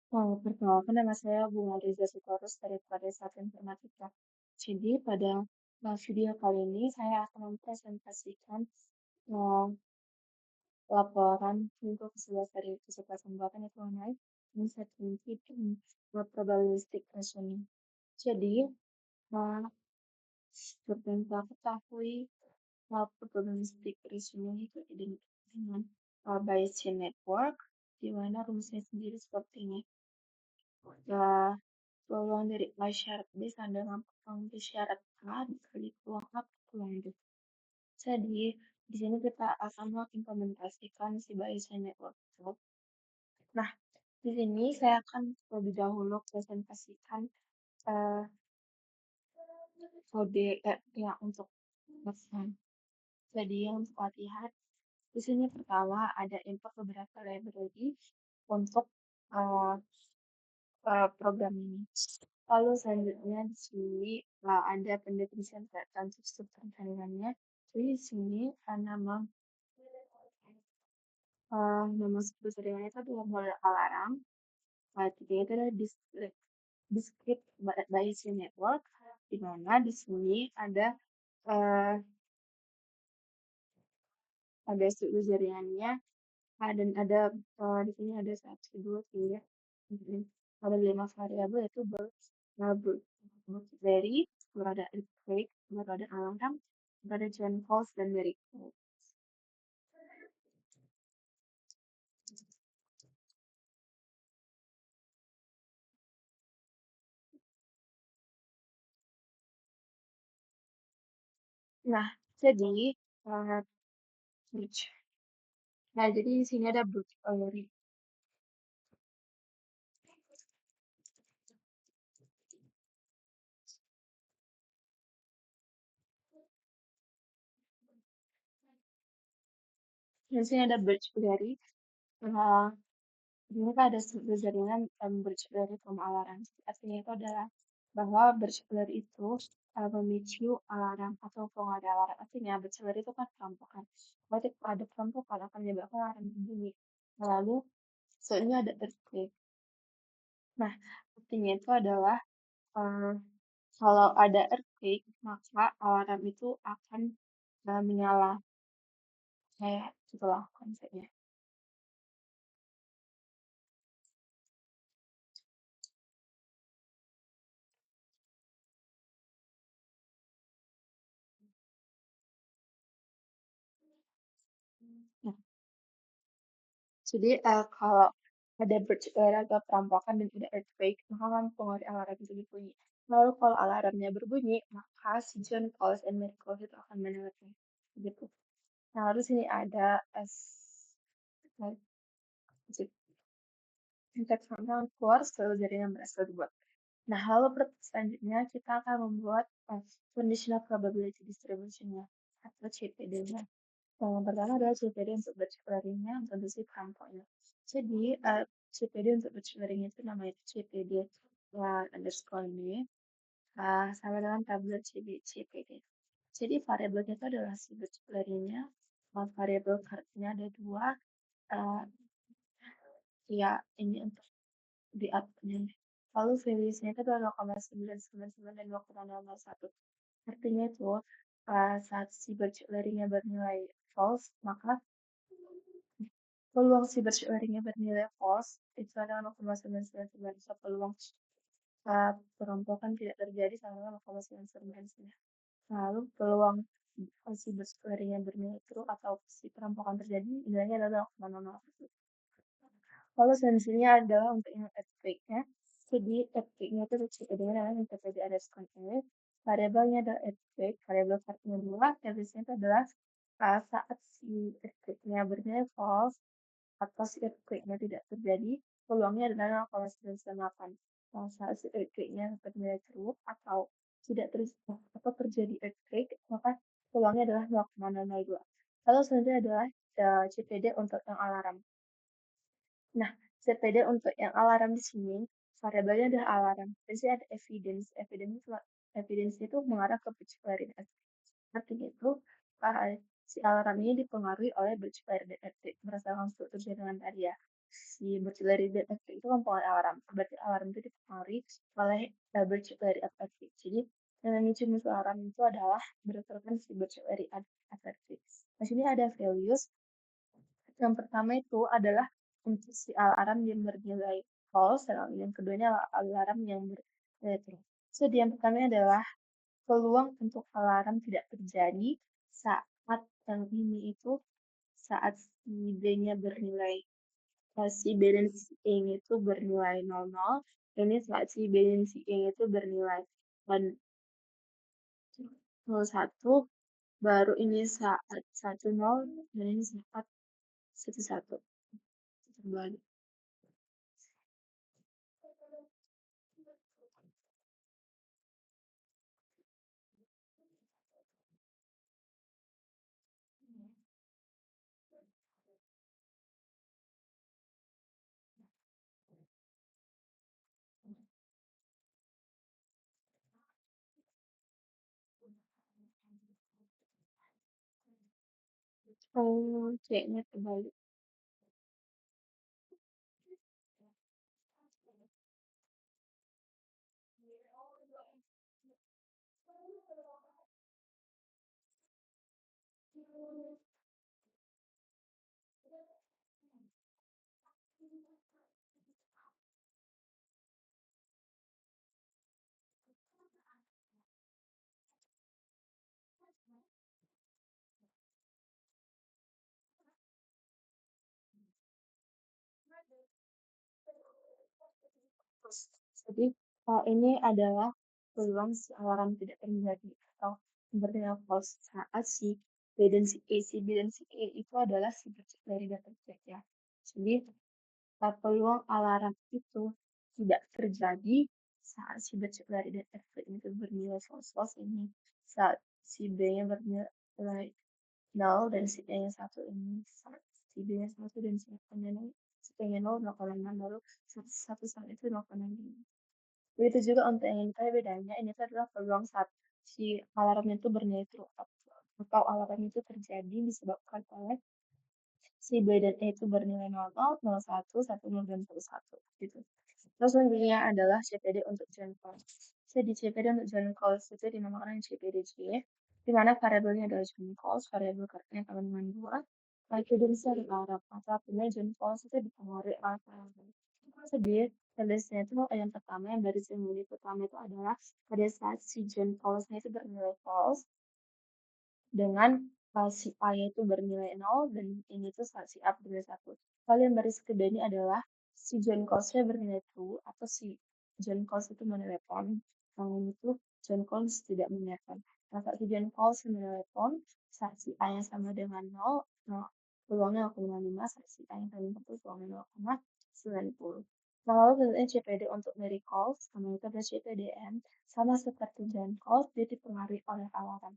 Perkenalkan nama saya Bunga Riza Sitorus dari Prades Informatika. Jadi pada video kali ini saya akan mempresentasikan eh, laporan untuk 11 dari kesuksesan Bapak itu mengenai uncertainty dan probabilistic reasoning. Jadi, eh, seperti yang kita ketahui, probabilistic reasoning itu identik dengan Bayesian network, di mana rumusnya sendiri seperti ini. Peluang dari syarat B sama dengan peluang dari syarat A dikali peluang A per peluang B. Jadi, di sini kita akan mengimplementasikan si Bayesian network itu. Nah, di sini saya akan terlebih dahulu presentasikan eh, kode yang untuk latihan. Jadi, yang untuk latihan, di sini pertama ada import beberapa library untuk eh, program ini. Lalu selanjutnya di sini ada pendefinisian tertentu struktur jaringannya. Jadi di sini nama struktur jaringannya itu adalah model alarm. Ketiga itu adalah discrete Bayesian network, di mana di sini uh, ada struktur jaringannya, dan ada di sini ada 1, 2, 3, ada 5 variabel yaitu bervary, baru ada earthquake, baru ada alarm, baru ada joint false dan miracle. Nah, jadi uh, bridge. Nah, jadi di sini ada bridge theory. Di sini ada bridge theory. Ini kan ada jaringan bridge theory from alarm. Artinya itu adalah bahwa bridge theory itu memicu alarm atau pengaruh alarm. Artinya bridge theory itu kan perampokan. Berarti kalau ada perampokan akan menyebabkan alarm berbunyi. Lalu, selanjutnya ada earthquake. Nah, artinya itu adalah eh, kalau ada earthquake, maka alarm itu akan menyala. Kayak itulah konsepnya. Nah, jadi kalau ada atau perampokan dan ada earthquake, maka kan pengaruh alarm itu berbunyi. Lalu kalau alarmnya berbunyi, maka si John Calls and Miracle itu akan menyalakan. Gitu. Nah, lalu sini ada teks tentang keluar selalu jaringan berasal dibuat. Nah, lalu selanjutnya kita akan membuat conditional probability distribution-nya atau CPD-nya. Yang pertama adalah CPD untuk batch clearing-nya untuk si perampoknya. Jadi, CPD untuk batch clearing itu namanya CPD underscore ini sama dengan tablet CPD. Jadi, variabelnya itu adalah si batch clearing-nya. Variabel kartunya ada 2. Ya, ini untuk di up-nya. Lalu values-nya itu adalah 0,999 dan 0,001. Artinya itu, saat si batch clearing-nya bernilai false, maka peluang si batch clearing-nya bernilai false itu adalah 0,999. So, peluang perampokan tidak terjadi sama dengan 0,999. Lalu peluang si batch clearing-nya bernilai true atau si perampokan terjadi nilainya adalah 0,001. Lalu selanjutnya adalah untuk yang earthquake-nya. Jadi earthquake-nya itu disebut dengan TPD underscore E. Variabelnya adalah earthquake, variabel kartunya 2, earthquake itu adalah saat si earthquake-nya bernilai false atau si earthquake-nya tidak terjadi, peluangnya adalah 0,998. Nah, saat si earthquake-nya bernilai true atau tidak terjadi atau terjadi earthquake, maka peluangnya adalah 0,002. Lalu selanjutnya adalah CPD untuk yang alarm. Nah, CPD untuk yang alarm di sini, variabelnya adalah alarm. Di sini ada evidence. Evidence itu mengarah ke batch clearing. Artinya itu, si alarm ini dipengaruhi oleh batch clearing berdasarkan struktur jaringan tadi ya. si burglary dan efek itu mempengaruhi alarm. Berarti alarm itu dipengaruhi oleh burglary efek. Jadi yang memicu musuh alarm itu adalah berdasarkan si burglary efek. Di sini ada values. Yang pertama itu adalah untuk si alarm yang bernilai false, dan yang keduanya alarm yang bernilai true. Jadi yang pertama adalah peluang untuk alarm tidak terjadi saat yang ini itu saat si B-nya bernilai si B dan si E-nya itu bernilai 00, dan ini saat si B dan si E-nya itu bernilai 01, baru ini saat 10, dan ini saat 11. Terbalik. Oh, kayaknya terbalik. Jadi ini adalah peluang si alarm tidak terjadi atau sepertinya false saat si B dan si E, si B dan si E itu adalah si bercek dari data cek ya. Jadi peluang alarm itu tidak terjadi saat si bercek dari data cek itu bernilai false ini, saat si B-nya bernilai 0 dan si E-nya 1 ini, saat si B-nya 1 dan si E-nya 0, si E-nya 0, 0,6, lalu satu saat itu 0,5. Begitu juga untuk yang ini, tapi bedanya ini tuh adalah peluang saat si alarmnya itu bernilai true up, atau alarm itu terjadi disebabkan oleh si B dan E itu bernilai 00, 01, 10, dan 11 gitu. Terus selanjutnya adalah CPD untuk join calls. Jadi CPD untuk join calls itu dinamakan CPDJ, di mana variabelnya adalah join calls, variabel kartunya sama dengan 2, frequency dari Arab, atau artinya join calls itu dipengaruhi oleh variabel. Jadi, listnya itu yang pertama, yang dari simulasi pertama itu adalah pada saat si join calls-nya itu bernilai false, dengan si A itu bernilai 0, dan ini tuh saat si A bernilai 1. Lalu yang baris kedua ini adalah si John Coles-nya bernilai true, atau si John Coles itu menelepon. Yang ini tuh John Coles tidak menelepon. Nah, saat si John Coles menelepon, saat si A yang sama dengan 0, nah, peluangnya 0,5, saat si A yang sama dengan 1, peluangnya 0,90. Nah, lalu selanjutnya CPD untuk Mary Calls, sama itu adalah CPDM, sama seperti John Calls, dia dipengaruhi oleh alarm.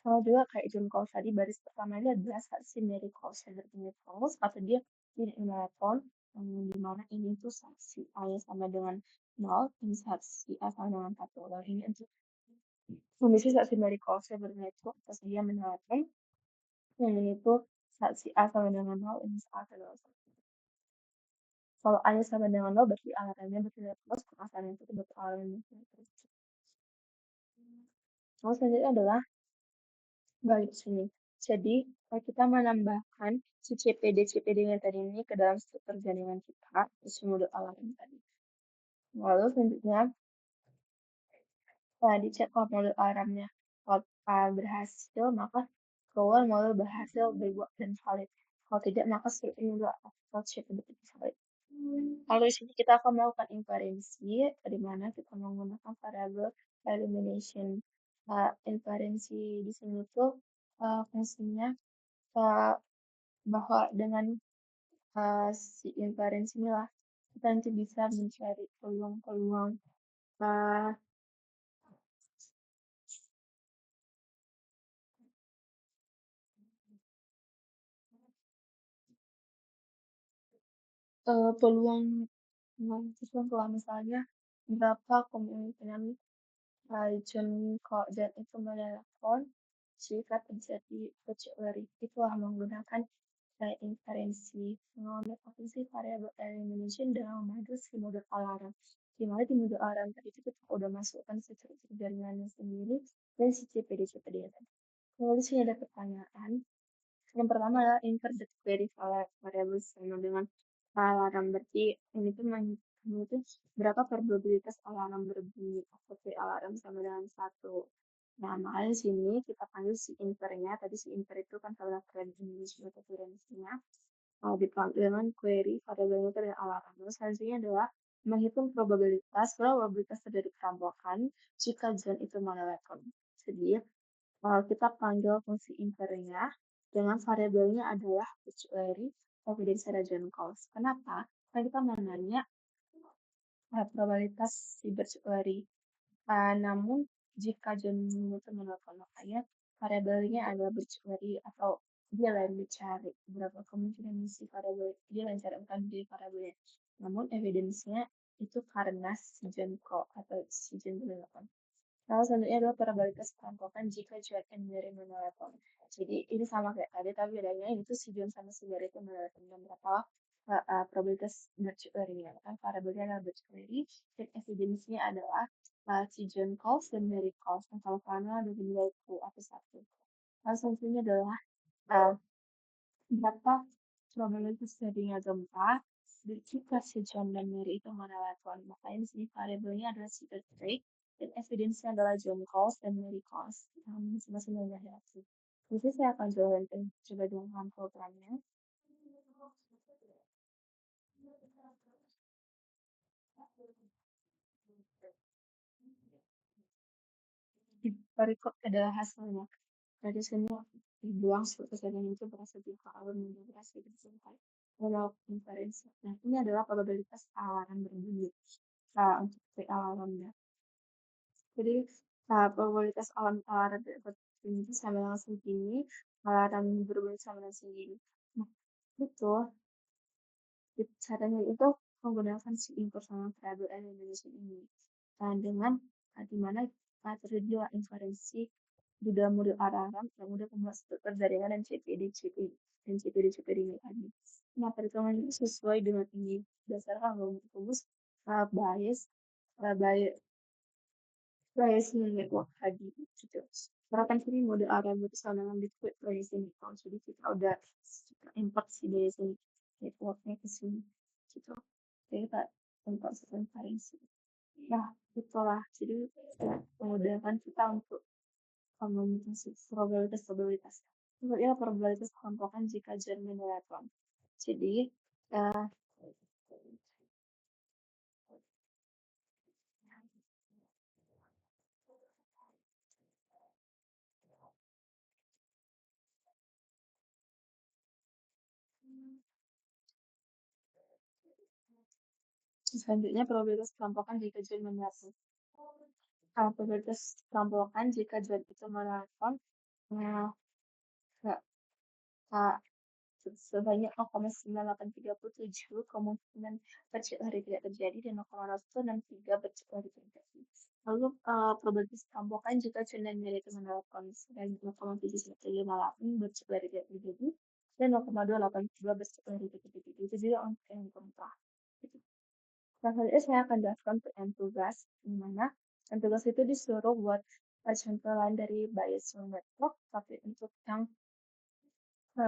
Sama juga kayak Zoom calls tadi, baris pertama ini adalah saat si Mary calls Evergreen calls, atau dia tidak menelepon, yang dimana ini tuh saat si A nya sama dengan 0, dan saat si A sama dengan 1. Lalu ini untuk kondisi saat si Mary calls Evergreen itu, pas dia menelepon, yang ini tuh saat si A sama dengan 0, ini saat A sama dengan 1. Kalau A nya sama dengan 0, berarti alarmnya bertindak terus, kalau A sama dengan 1, berarti alarmnya bertindak terus. Lalu selanjutnya adalah balik sini. Jadi, kita menambahkan si CPD yang tadi ini ke dalam struktur jaringan kita, si modul alarm tadi. Lalu selanjutnya, setelah dicek kalau modul alarmnya berhasil, maka keluar modul berhasil, berbuat, dan valid. Kalau tidak, maka struktur modul atau CPD itu valid. Lalu di sini kita akan melakukan inferensi, di mana kita menggunakan variabel elimination. Inferensi di sini tuh fungsinya bahwa dengan si inferensi inilah kita nanti bisa mencari peluang-peluang uh, peluang peluang kalau misalnya berapa kemungkinan John dan itu menelepon jika terjadi burglary, itulah menggunakan kayak inferensi, mengambil posisi variabel elimination dalam modus si model alarm. Di mana di model alarm tadi itu kita udah masukkan si struktur jaringannya sendiri dan si CPD tadi. Lalu sih ada pertanyaan. Yang pertama adalah invert the query variable sama dengan alarm. Berarti ini tuh itu berapa probabilitas alarm berbunyi atau alarm sama dengan satu. Nah, makanya di sini kita panggil si infernya. Tadi si infer itu kan salah keren English referensinya. Kalau dipanggil dengan query variabelnya itu adalah alarm. Lalu selanjutnya adalah menghitung probabilitas terjadi perampokan jika John itu monoleton. Jadi, kita panggil fungsi infernya dengan variabelnya adalah query evidence region calls. Kenapa? Karena kita mau nanya probabilitas si query. Namun jika John itu menelpon, makanya variabelnya adalah query atau dia lain mencari berapa kemungkinan si variabel dia mencari bukan di variabelnya. Namun evidence-nya itu karena si John call atau si John menelpon. Lalu selanjutnya adalah probabilitas perampokan jika John and Mary menelepon. Jadi ini sama kayak tadi, tapi bedanya ini tuh si John sama si Mary itu menelepon dan berapa probabilitas bercuri. Kan variabelnya adalah bercuri dan evidence-nya adalah si John calls dan Mary calls. Nah, kalau karena ada dua itu atau satu. Lalu selanjutnya adalah uh, berapa probabilitas terjadinya gempa jika si John dan Mary itu menelepon. Makanya di sini variabelnya adalah si earthquake dan evidence-nya adalah John calls dan Mary calls. Masing-masing banyak reaksi. Jadi saya akan coba dengan programnya. Berikut adalah hasilnya. Dari sini dibuang suatu kejadian itu berhasil dikalkulasi menjadi berhasil disebutkan walau inferensi. Nah, ini adalah probabilitas alarm berbunyi untuk alarmnya. Jadi probabilitas alarm berbunyi itu sama dengan segini, alarm berbunyi sama dengan segini. Nah, itu caranya itu menggunakan si input sama variable elimination ini. Nah, dengan di mana terjadi inferensi di dalam modul alarm yang udah pembuat struktur jaringan dan CPD ini tadi. Nah, perhitungan ini sesuai dengan ini berdasarkan rumus bias biasnya network tadi gitu. Karena kan sini model alarm itu sama dengan liquid biasing network, jadi kita udah import si biasing networknya ke sini gitu. Jadi kita import variasi. Nah, itulah. Jadi memudahkan kita untuk komunikasi probabilitas. Sebenarnya probabilitas kelompokan jika German electron. Jadi, uh, selanjutnya probabilitas kelompokan jika German electron. Probabilitas kelompokan jika J itu menelepon uh, sebanyak 0,9837 kemungkinan percik hari tidak terjadi dan 0,163 percik hari terjadi. Lalu probabilitas tambahan jika dan nilai itu menelepon dan 0,7158 percik hari tidak terjadi dan 0,282 percik hari tidak terjadi. Itu juga untuk yang keempat. Nah, selanjutnya saya akan jelaskan untuk yang tugas, di mana yang tugas itu disuruh buat contohan dari Bayesian network, tapi untuk yang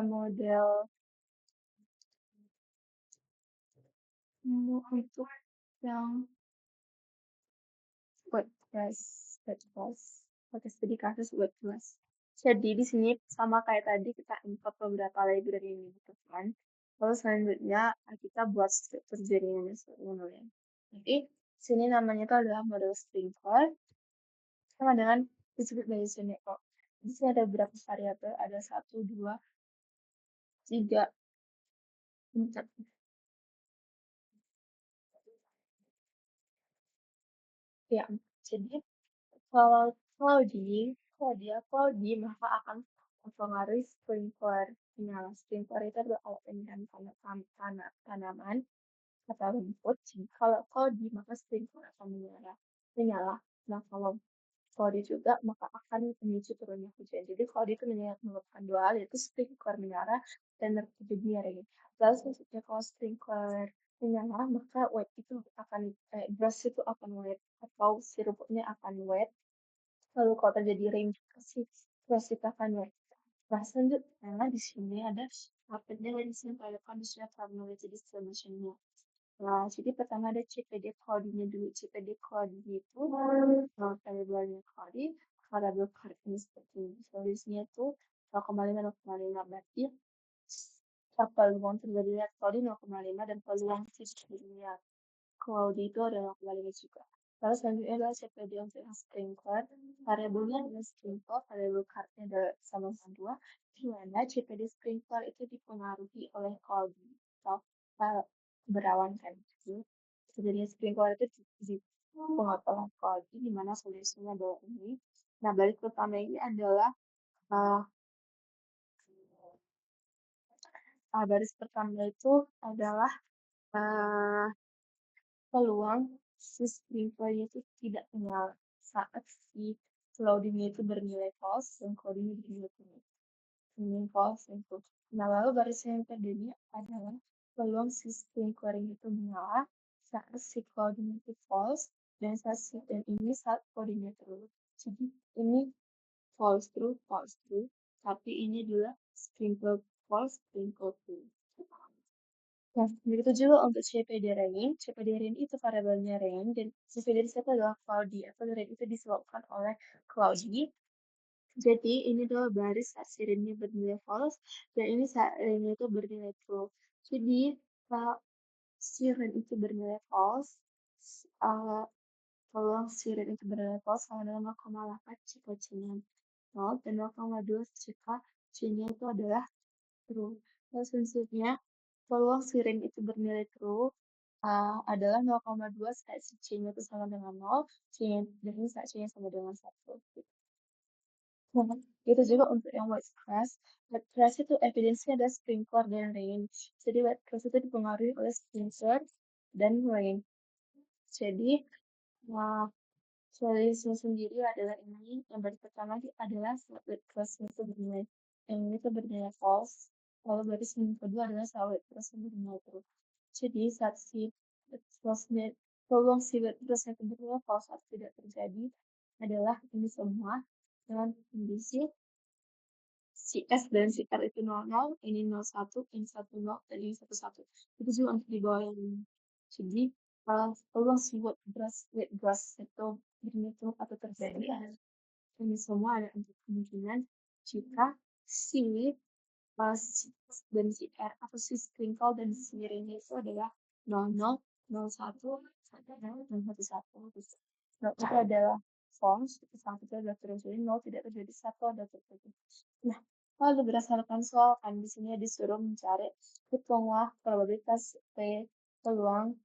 model untuk yang WordPress, WordPress, pakai studi kasus WordPress. Jadi di sini sama kayak tadi kita import beberapa library ini gitu kan. Lalu selanjutnya kita buat struktur jaringannya sebenarnya. Jadi sini namanya itu adalah model sprinkler sama dengan disebut Bayesian network. Di sini ada beberapa variabel, ada 1, 2, 3, 4. Ya, jadi kalau cloudy maka akan mempengaruhi sprinkler. Nah, sprinkler itu adalah alat penyiraman tanaman atau rumput. Jadi kalau cloudy maka sprinkler akan menyala. Nah, kalau cloudy juga maka akan memicu turunnya hujan. Jadi cloudy itu menyebabkan dua hal, yaitu sprinkler menyala dan terjadi rain. Lalu selanjutnya kalau sprinkler menyala, maka wet itu akan brush itu akan wet atau sirupnya akan wet. Lalu kalau terjadi rain juga sih brush itu akan wet. Nah, selanjutnya di sini ada penjelasan pada conditional formula jadi solution-nya. Nah, jadi pertama ada CPD codingnya dulu. CPD coding itu variabelnya coding, variabel coding seperti ini. Solusinya itu 0,5, 0,5. Berarti peluang terjadinya coding 0,5 dan peluang terjadinya cloudy itu ada 0,5 juga. Lalu selanjutnya adalah CPD untuk yang sprinkler. Variabelnya adalah sprinkler, variabel cardnya adalah sama-sama 2. Di mana CPD sprinkler itu dipengaruhi oleh cloudy atau berawan kan. Jadi sprinkler itu dipengaruhi oleh cloudy, di mana solusinya adalah ini. Nah, baris pertama ini adalah uh, baris pertama itu adalah uh, peluang si sprinklernya itu tidak menyala saat si loadingnya itu bernilai false dan codingnya bernilai true. Ini false itu. Nah, lalu baris yang kedua adalah peluang si sprinklernya itu menyala saat si codingnya itu false dan saat codingnya true. Jadi ini false true, tapi ini adalah sprinkler false, sprinkler true. Nah, begitu juga untuk CPD rain. CPD rain itu variabelnya rain dan CPD itu adalah cloudy atau rain itu disebabkan oleh cloudy. Jadi ini adalah baris saat sirinnya bernilai false dan ini saat rainnya itu bernilai true. Jadi kalau sirin itu bernilai false, uh, kalau sirin itu bernilai false sama dengan 0,8 jika C-nya 0 dan 0,2 jika C-nya itu adalah true. Terus selanjutnya peluang siring itu bernilai true adalah 0,2 saat si C-nya itu sama dengan 0, dan ini saat C-nya sama dengan 1. Nah, itu juga untuk yang white crash. White crash itu evidence-nya ada sprinkler dan rain. Jadi white crash itu dipengaruhi oleh sprinkler dan rain. Jadi, nah, solusinya sendiri adalah ini. Yang pertama adalah white crash itu bernilai. Yang ini itu bernilai false. Lalu baris yang kedua adalah white crash itu bernilai true. Jadi saat si peluang si virus yang kedua false saat tidak terjadi adalah ini semua dengan kondisi si S dan si R itu 00, ini 01, ini 10, dan ini 11. Itu juga untuk di bawah yang ini. Jadi peluang si wet brush itu bermutu atau terjadi ini semua ada untuk kemungkinan jika si dan si R atau si sprinkle dan si ring itu adalah 00, 01, 10, dan 11. Nah, itu adalah false, itu sangat itu adalah terjadi 0, tidak terjadi 1 ada terjadi. Nah, kalau berdasarkan soal kan di sini disuruh mencari hitunglah probabilitas peluang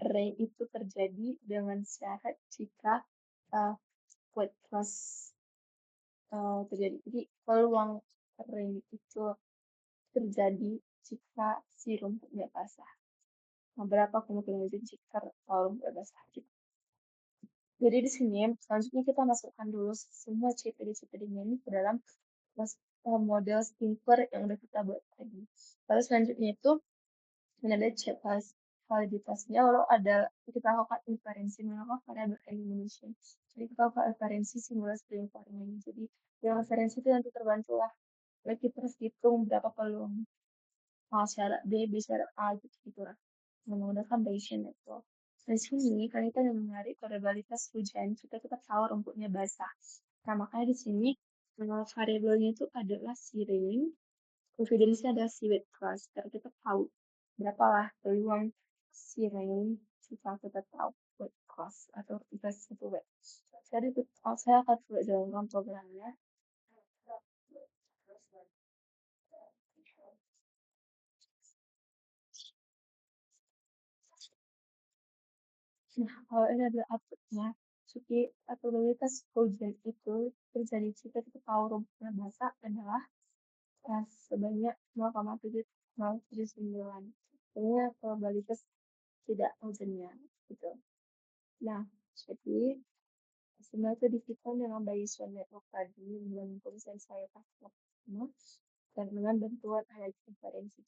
ray itu terjadi dengan syarat jika uh, wet plus terjadi. Jadi peluang ray itu terjadi jika si rumputnya basah. Nah, berapa kemungkinan itu jika rumputnya basah? Jadi di sini selanjutnya kita masukkan dulu semua CPD-CPD-nya ini ke dalam model sprinkler yang udah kita buat tadi. Lalu selanjutnya itu ini ada cek validitasnya, lalu ada kita lakukan inferensi mengapa variabel elimination. Jadi kita lakukan inferensi simulasi sprinkler ini. Jadi yang inferensi itu nanti terbantu lah. Lalu kita harus hitung berapa peluang syarat B, B syarat A gitu lah. Menggunakan Bayesian network. Di sini kan kita mencari probabilitas hujan jika kita tahu rumputnya basah. Nah, makanya di sini variabelnya itu adalah si rain, confidence-nya adalah si wet class. Karena kita tahu berapa lah peluang si rain jika kita tahu wet class atau kita itu wet. Jadi saya akan coba jalankan programnya. Nah, kalau ini adalah outputnya, jadi probabilitas hujan itu terjadi jika kita tahu rumputnya basah adalah sebanyak 0,709. Ini probabilitas tidak hujannya gitu. Nah, jadi semua itu dihitung dengan Bayesian network tadi dengan konsen saya pakai. dan dengan bantuan alat forensik.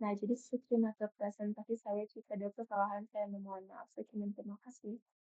Nah, jadi sekian atur presentasi saya. Jika ada kesalahan, saya memohon maaf. Saya terima kasih.